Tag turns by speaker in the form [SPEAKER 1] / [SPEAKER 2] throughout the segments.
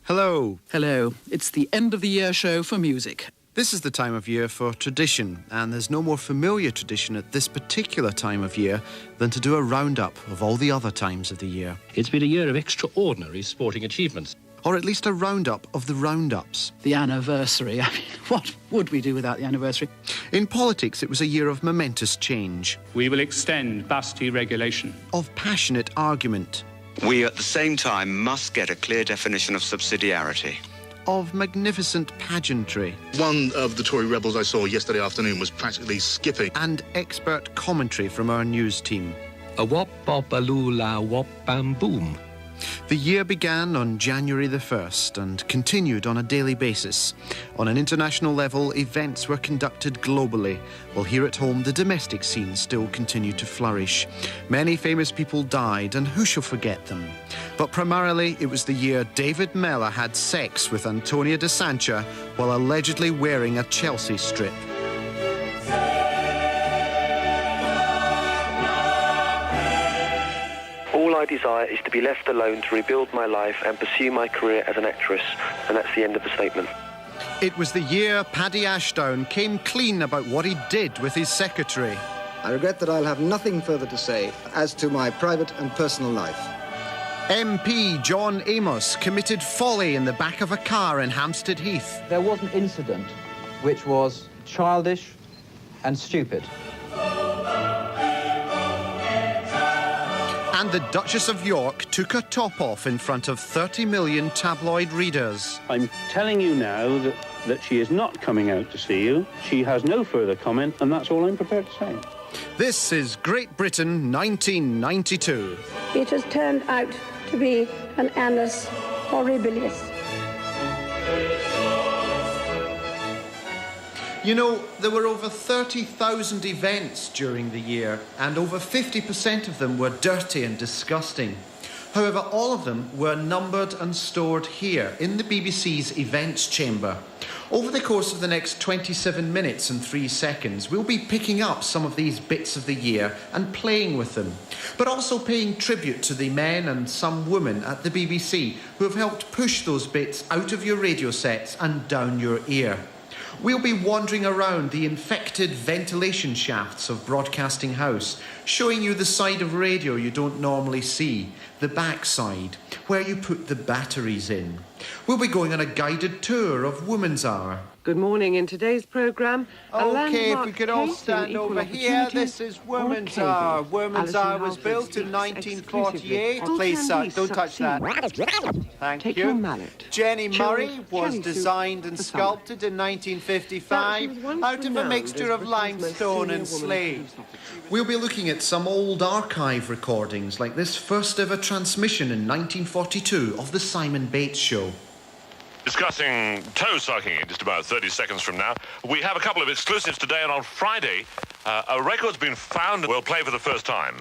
[SPEAKER 1] Hello.
[SPEAKER 2] Hello. It's the end of the year show for music.
[SPEAKER 1] This is the time of year for tradition, and there's no more familiar tradition at this particular time of year than to do a roundup of all the other times of the year.
[SPEAKER 3] It's been a year of extraordinary sporting achievements.
[SPEAKER 1] Or at least a roundup of the roundups.
[SPEAKER 2] The anniversary. I mean, what would we do without the anniversary?
[SPEAKER 1] In politics, it was a year of momentous change.
[SPEAKER 4] We will extend bus deregulation.
[SPEAKER 1] Of passionate argument.
[SPEAKER 5] We, at the same time, must get a clear definition of subsidiarity.
[SPEAKER 1] Of magnificent pageantry.
[SPEAKER 6] One of the Tory rebels I saw yesterday afternoon was practically skipping.
[SPEAKER 1] And expert commentary from our news team.
[SPEAKER 3] A wop bop a loo la wop bam boom.
[SPEAKER 1] The year began on January the 1st and continued on a daily basis. On an international level, events were conducted globally, while here at home the domestic scene still continued to flourish. Many famous people died, and who shall forget them? But primarily, it was the year David Mellor had sex with Antonia de Sancha while allegedly wearing a Chelsea strip.
[SPEAKER 7] All I desire is to be left alone to rebuild my life and pursue my career as an actress, and that's the end of the statement.
[SPEAKER 1] It was the year Paddy Ashdown came clean about what he did with his secretary.
[SPEAKER 8] I regret that I'll have nothing further to say as to my private and personal life.
[SPEAKER 1] MP John Amos committed folly in the back of a car in Hampstead Heath.
[SPEAKER 9] There was an incident which was childish and stupid.
[SPEAKER 1] And the Duchess of York took her top off in front of 30 million tabloid readers.
[SPEAKER 4] I'm telling you now that she is not coming out to see you. She has no further comment, and that's all I'm prepared to say.
[SPEAKER 1] This is Great Britain 1992.
[SPEAKER 10] It has turned out to be an annus horribilis.
[SPEAKER 1] You know, there were over 30,000 events during the year, and over 50% of them were dirty and disgusting. However, all of them were numbered and stored here in the BBC's events chamber. Over the course of the next 27 minutes and 3 seconds, we'll be picking up some of these bits of the year and playing with them, but also paying tribute to the men and some women at the BBC who have helped push those bits out of your radio sets and down your ear. We'll be wandering around the infected ventilation shafts of Broadcasting House, showing you the side of radio you don't normally see, the backside, where you put the batteries in. We'll be going on a guided tour of Woman's Hour.
[SPEAKER 11] Good morning. In today's programme,
[SPEAKER 1] OK, if we could all stand over here. This is Woman's Hour. Woman's Hour was built in 1948. Please, don't touch that. Thank you. Jenny Murray was designed and sculpted in 1955 out of a mixture of limestone and slate. We'll be looking at some old archive recordings, like this first ever transmission in 1942 of the Simon Bates Show.
[SPEAKER 12] Discussing toe sucking in just about 30 seconds from now. We have a couple of exclusives today, and on Friday, a record's been found we'll play for the first time.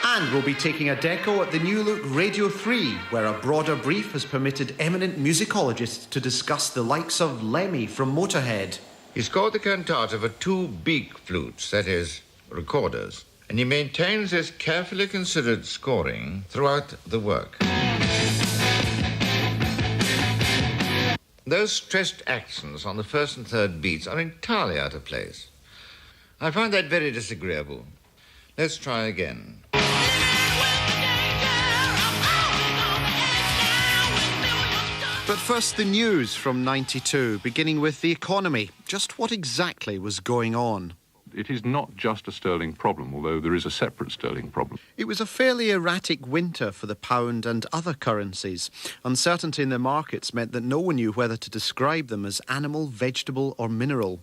[SPEAKER 1] And we'll be taking a deco at the New Look Radio 3, where a broader brief has permitted eminent musicologists to discuss the likes of Lemmy from Motorhead.
[SPEAKER 13] He scored the cantata for 2 beak flutes, that is, recorders. And he maintains this carefully considered scoring throughout the work. Those stressed accents on the first and third beats are entirely out of place. I find that very disagreeable. Let's try again.
[SPEAKER 1] But first, the news from 92, beginning with the economy. Just what exactly was going on?
[SPEAKER 14] It is not just a sterling problem, although there is a separate sterling problem.
[SPEAKER 1] It was a fairly erratic winter for the pound and other currencies. Uncertainty in the markets meant that no one knew whether to describe them as animal, vegetable or mineral.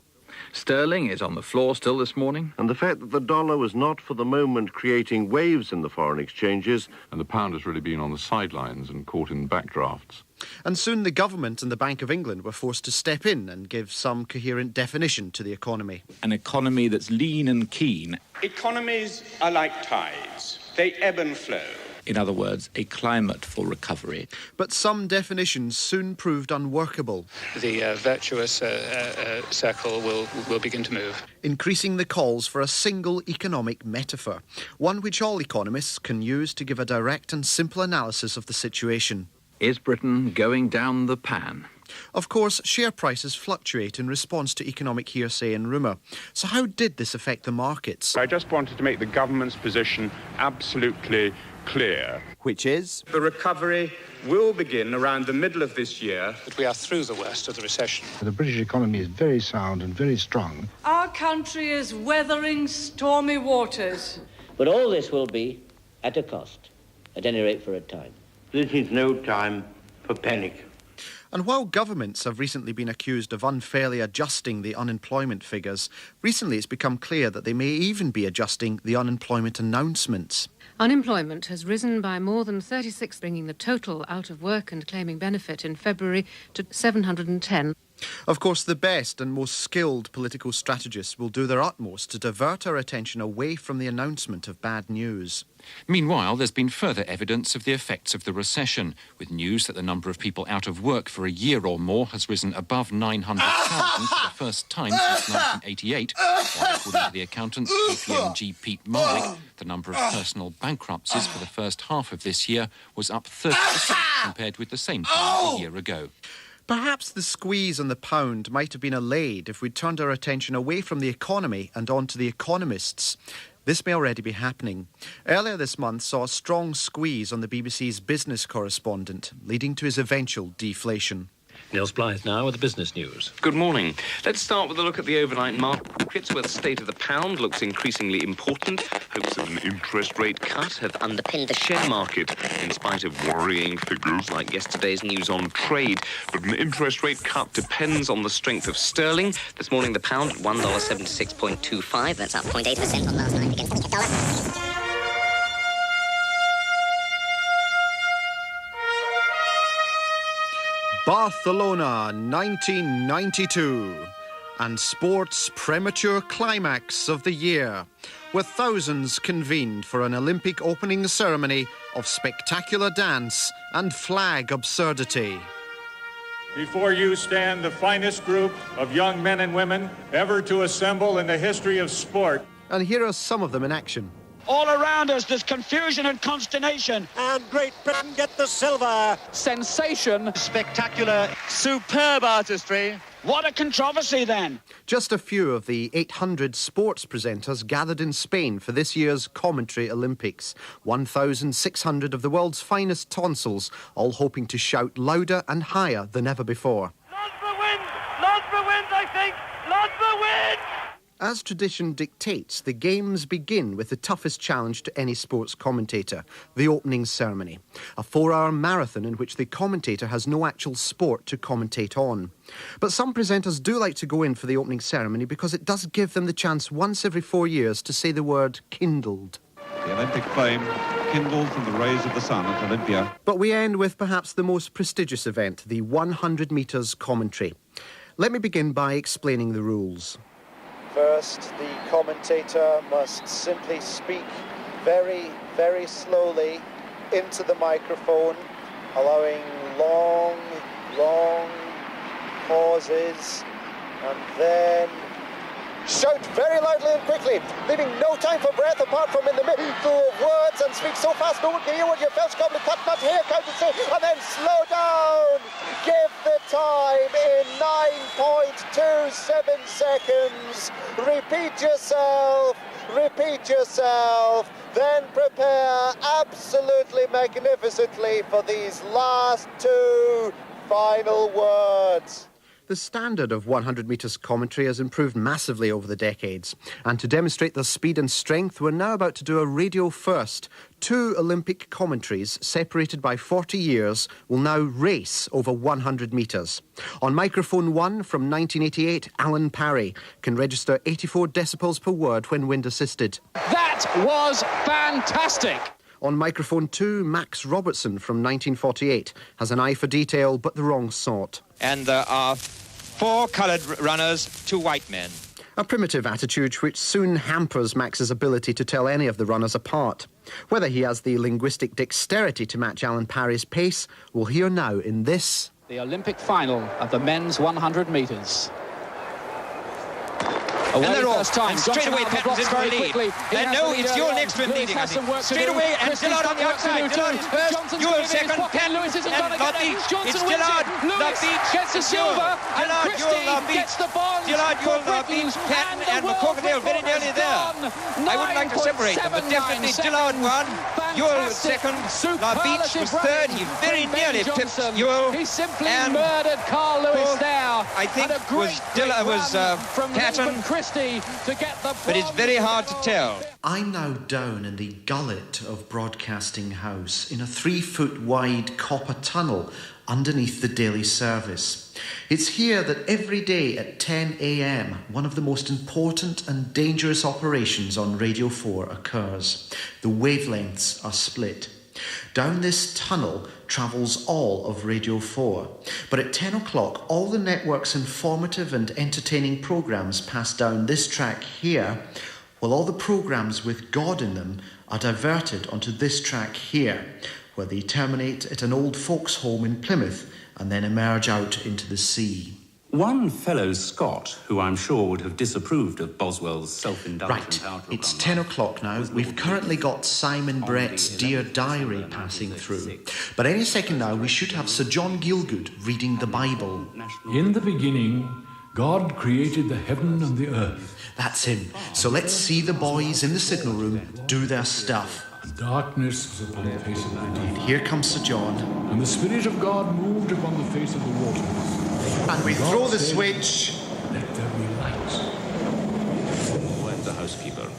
[SPEAKER 15] Sterling is on the floor still this morning.
[SPEAKER 16] And the fact that the dollar was not for the moment creating waves in the foreign exchanges.
[SPEAKER 14] And the pound has really been on the sidelines and caught in backdrafts.
[SPEAKER 1] And soon the government and the Bank of England were forced to step in and give some coherent definition to the economy.
[SPEAKER 17] An economy that's lean and keen.
[SPEAKER 18] Economies are like tides. They ebb and flow.
[SPEAKER 17] In other words, a climate for recovery.
[SPEAKER 1] But some definitions soon proved unworkable.
[SPEAKER 18] The virtuous circle will begin to move.
[SPEAKER 1] Increasing the calls for a single economic metaphor, one which all economists can use to give a direct and simple analysis of the situation.
[SPEAKER 15] Is Britain going down the pan?
[SPEAKER 1] Of course, share prices fluctuate in response to economic hearsay and rumour. So how did this affect the markets?
[SPEAKER 19] I just wanted to make the government's position absolutely clear.
[SPEAKER 20] Which is?
[SPEAKER 21] The recovery will begin around the middle of this year.
[SPEAKER 18] That we are through the worst of the recession.
[SPEAKER 22] The British economy is very sound and very strong.
[SPEAKER 23] Our country is weathering stormy waters.
[SPEAKER 24] But all this will be at a cost, at any rate for a time.
[SPEAKER 25] This is no time for panic.
[SPEAKER 1] And while governments have recently been accused of unfairly adjusting the unemployment figures, recently it's become clear that they may even be adjusting the unemployment announcements.
[SPEAKER 26] Unemployment has risen by more than 36, bringing the total out of work and claiming benefit in February to 710.
[SPEAKER 1] Of course, the best and most skilled political strategists will do their utmost to divert our attention away from the announcement of bad news.
[SPEAKER 27] Meanwhile, there's been further evidence of the effects of the recession, with news that the number of people out of work for a year or more has risen above 900,000 for the first time since 1988, while according to the accountant KPMG Pete Marwick, the number of personal bankruptcies for the first half of this year was up 30% compared with the same time a year ago.
[SPEAKER 1] Perhaps the squeeze on the pound might have been allayed if we'd turned our attention away from the economy and on to the economists. This may already be happening. Earlier this month saw a strong squeeze on the BBC's business correspondent, leading to his eventual deflation.
[SPEAKER 28] Niels Blythe now with the business news.
[SPEAKER 29] Good morning. Let's start with a look at the overnight markets, where the state of the pound looks increasingly important. Hopes of an interest rate cut have underpinned the share market, in spite of worrying figures like yesterday's news on trade. But an interest rate cut depends on the strength of sterling. This morning, the pound at $1.76.25. That's up 0.8% on last night against the dollar.
[SPEAKER 1] Barcelona 1992, and sport's premature climax of the year, with thousands convened for an Olympic opening ceremony of spectacular dance and flag absurdity.
[SPEAKER 30] Before you stand the finest group of young men and women ever to assemble in the history of sport.
[SPEAKER 1] And here are some of them in action.
[SPEAKER 31] All around us, there's confusion and consternation.
[SPEAKER 32] And Great Britain get the silver.
[SPEAKER 31] Sensation.
[SPEAKER 32] Spectacular. Superb artistry.
[SPEAKER 31] What a controversy, then.
[SPEAKER 1] Just a few of the 800 sports presenters gathered in Spain for this year's Commentary Olympics. 1,600 of the world's finest tonsils, all hoping to shout louder and higher than ever before.
[SPEAKER 31] Lonsborough wins, I think. Lonsborough wins!
[SPEAKER 1] As tradition dictates, the games begin with the toughest challenge to any sports commentator, the opening ceremony. A 4-hour marathon in which the commentator has no actual sport to commentate on. But some presenters do like to go in for the opening ceremony because it does give them the chance once every 4 years to say the word kindled.
[SPEAKER 33] The Olympic flame kindled from the rays of the sun at Olympia.
[SPEAKER 1] But we end with perhaps the most prestigious event, the 100 metres commentary. Let me begin by explaining the rules.
[SPEAKER 34] First, the commentator must simply speak very, very slowly into the microphone, allowing long, long pauses, and then shout very loudly and quickly, leaving no time for breath apart from in the middle of words, and speak so fast no one can hear what your first comment cut, not here, count and say, and then slow down. Give the time in 9.27 seconds. Repeat yourself, then prepare absolutely magnificently for these last two final words.
[SPEAKER 1] The standard of 100 metres commentary has improved massively over the decades. And to demonstrate their speed and strength, we're now about to do a radio first. 2 Olympic commentaries, separated by 40 years, will now race over 100 metres. On microphone 1 from 1988, Alan Parry can register 84 decibels per word when wind assisted.
[SPEAKER 31] That was fantastic!
[SPEAKER 1] On microphone 2, Max Robertson from 1948 has an eye for detail, but the wrong sort.
[SPEAKER 35] And there are 4 coloured runners, 2 white men.
[SPEAKER 1] A primitive attitude which soon hampers Max's ability to tell any of the runners apart. Whether he has the linguistic dexterity to match Alan Parry's pace, we'll hear now in this...
[SPEAKER 2] The Olympic final of the men's 100 metres.
[SPEAKER 35] And they're off. And straight away Patton's in for a lead. No, it's Yule next one leading, I think. Straight away, and Dillard on the outside. Dillard is first, Yule second, Patton, and Lafbeach. It's Dillard, Lafbeach, gets the silver, Dillard, Yule, Lafbeach, Dillard, Yule, Lafbeach, Patton, and McCorkadale very nearly there. I wouldn't like to separate them, but definitely Dillard won, Yule second, Lafbeach was third. He very nearly pipped Yule.
[SPEAKER 2] He simply murdered Carl Lewis there.
[SPEAKER 35] I think was Patton. But it's very hard to tell.
[SPEAKER 1] I'm now down in the gullet of Broadcasting House in a 3-foot wide copper tunnel underneath the daily service. It's here that every day at 10 a.m. one of the most important and dangerous operations on Radio 4 occurs. The wavelengths are split. Down this tunnel travels all of Radio 4. But at 10 o'clock, all the network's informative and entertaining programmes pass down this track here, while all the programmes with God in them are diverted onto this track here, where they terminate at an old folks' home in Plymouth and then emerge out into the sea.
[SPEAKER 3] One fellow Scot, who I'm sure would have disapproved of Boswell's self-indulgent outlook.
[SPEAKER 1] It's 10 o'clock now. We've currently got Simon Brett's Dear Diary passing through. But any second now, we should have Sir John Gielgud reading the Bible.
[SPEAKER 4] In the beginning, God created the heaven and the earth.
[SPEAKER 1] That's him. So let's see the boys in the signal room do their stuff.
[SPEAKER 4] Darkness was upon the face of the deep.
[SPEAKER 1] And here comes Sir John.
[SPEAKER 4] And the Spirit of God moved upon the face of the waters.
[SPEAKER 1] And we throw the switch.
[SPEAKER 4] Let there be light.
[SPEAKER 5] When the housekeeper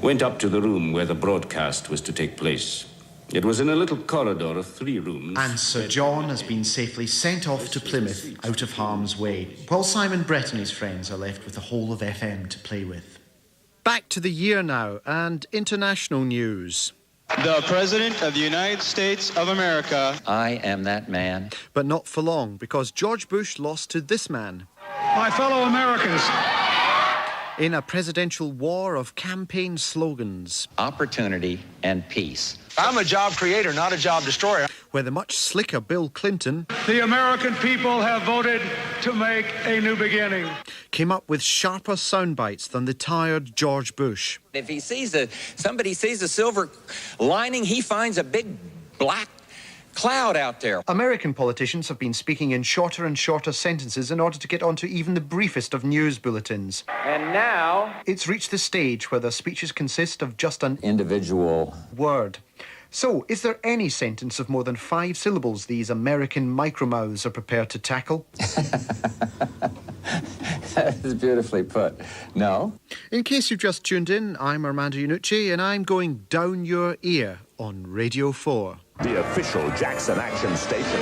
[SPEAKER 5] went up to the room where the broadcast was to take place. It was in a little corridor of 3 rooms.
[SPEAKER 1] And Sir John has been safely sent off to Plymouth, out of harm's way, while Simon Brett and his friends are left with the whole of FM to play with. Back to the year now, and international news.
[SPEAKER 6] The President of the United States of America.
[SPEAKER 7] I am that man.
[SPEAKER 1] But not for long, because George Bush lost to this man.
[SPEAKER 6] My fellow Americans.
[SPEAKER 1] In a presidential war of campaign slogans.
[SPEAKER 7] Opportunity and peace.
[SPEAKER 6] I'm a job creator, not a job destroyer.
[SPEAKER 1] Where the much slicker Bill Clinton...
[SPEAKER 6] The American people have voted to make a new beginning.
[SPEAKER 1] Came up with sharper soundbites than the tired George Bush.
[SPEAKER 7] If he sees somebody sees a silver lining, he finds a big black cloud out there.
[SPEAKER 1] American politicians have been speaking in shorter and shorter sentences in order to get onto even the briefest of news bulletins.
[SPEAKER 6] And now...
[SPEAKER 1] It's reached the stage where their speeches consist of just an
[SPEAKER 7] individual
[SPEAKER 1] word. So, is there any sentence of more than 5 syllables these American micromouths are prepared to tackle?
[SPEAKER 7] That is beautifully put. No.
[SPEAKER 1] In case you've just tuned in, I'm Armando Iannucci, and I'm going down your ear on Radio 4.
[SPEAKER 8] The official Jackson Action Station.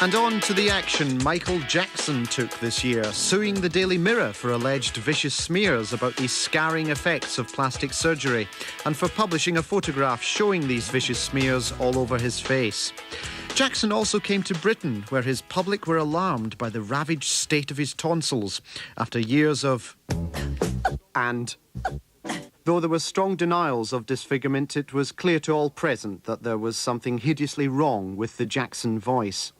[SPEAKER 1] And on to the action Michael Jackson took this year, suing the Daily Mirror for alleged vicious smears about the scarring effects of plastic surgery and for publishing a photograph showing these vicious smears all over his face. Jackson also came to Britain, where his public were alarmed by the ravaged state of his tonsils after years of... and... Though there were strong denials of disfigurement, it was clear to all present that there was something hideously wrong with the Jackson voice.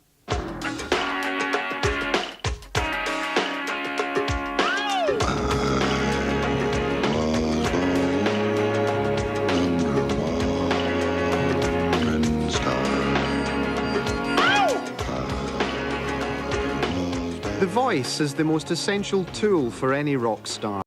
[SPEAKER 1] The voice is the most essential tool for any rock star.